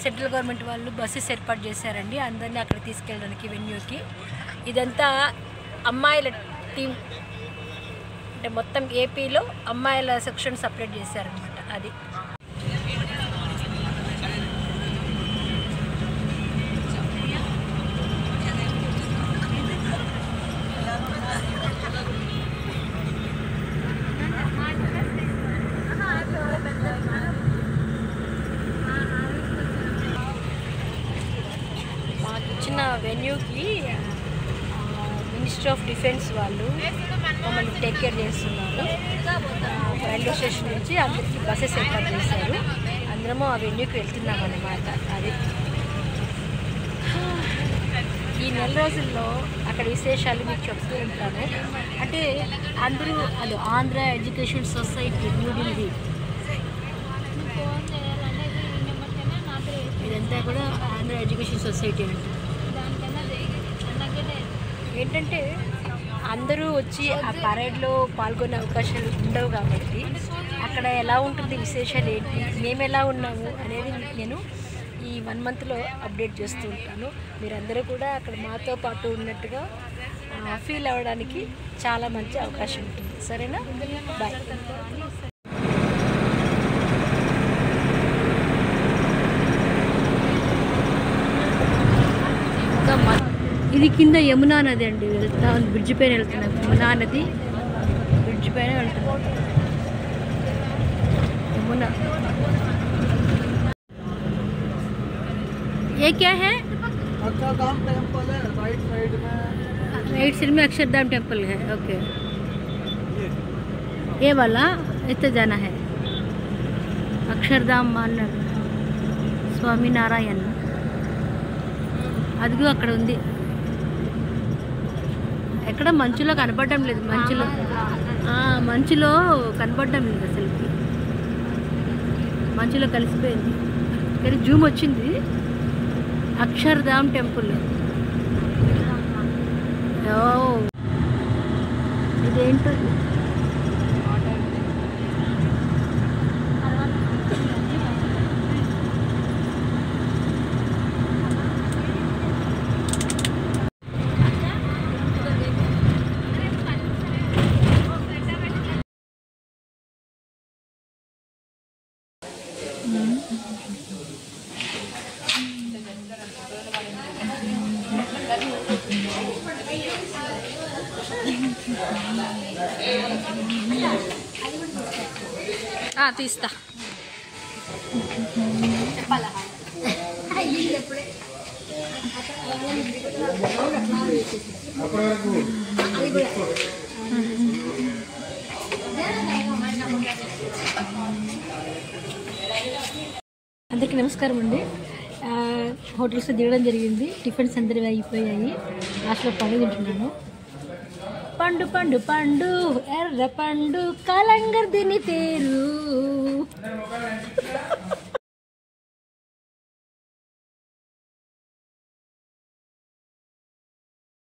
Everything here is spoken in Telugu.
సెంట్రల్ గవర్నమెంట్ వాళ్ళు బస్సెస్ ఏర్పాటు చేశారండి అందరినీ అక్కడ తీసుకెళ్ళడానికి వెన్యూకి. ఇదంతా అమ్మాయిల టీం అంటే మొత్తం ఏపీలో అమ్మాయిల సెక్షన్ సపరేట్ చేశారనమాట. అది ఇచ్చిన వెన్యూకి మినిస్ట్రీ ఆఫ్ డిఫెన్స్ వాళ్ళు మమ్మల్ని టేక్ కేర్ చేస్తున్నారు. రైల్వే స్టేషన్ నుంచి అందరికీ బస్సెస్ ఏర్పాటు చేశారు. అందరము ఆ వెన్యూకి వెళ్తున్నాం అన్నమాట. అది ఈ నెల రోజుల్లో అక్కడ విశేషాలు మీకు చెప్తూ ఉంటాను. అంటే అందరూ అది ఆంధ్ర ఎడ్యుకేషన్ సొసైటీ న్యూఢిల్లీ, ఇదంతా కూడా ఆంధ్ర ఎడ్యుకేషన్ సొసైటీ అంటే ఏంటంటే అందరూ వచ్చి ఆ పరేడ్లో పాల్గొనే అవకాశాలు ఉండవు కాబట్టి అక్కడ ఎలా ఉంటుంది, విశేషాలు ఏంటి, మేము ఎలా ఉన్నాము అనేది నేను ఈ 1 monthలో అప్డేట్ చేస్తూ ఉంటాను. మీరందరూ కూడా అక్కడ మాతో పాటు ఉన్నట్టుగా ఫీల్ అవ్వడానికి చాలా మంచి అవకాశం ఉంటుంది. సరేనా? బాయ్. ఇది కింద యమునా నది అండి. బ్రిడ్జ్ పైన వెళ్తున్నాం. యమునా నది బ్రిడ్జ్ పైన వెళ్తున్నాం. यमुना ये क्या है? अक्षरधाम टेम्पल है, राइट साइड में। राइट साइड में अक्षरधाम टेम्पल है. ओके, ये वाला इतना जाना है. अक्षरधाम मानर स्वामी नारायण అదిగో అక్కడ ఉంది. ఎక్కడ మంచులో కనపడడం లేదు. మంచులో కనపడడం లేదు అసలు. మంచులో కలిసిపోయింది. కానీ జూమ్ వచ్చింది. అక్షర్ధామ్ టెంపుల్. ఇదేంటో తీస్తా. అందరికీ నమస్కారం అండి. హోటల్స్లో దిగడం జరిగింది. టిఫిన్స్ అందరివి అయిపోయాయి. లాస్ట్లో పండు తింటున్నాను. పండు పండు పండు ఎర్ర పండు కలంగర్ దీని పేరు.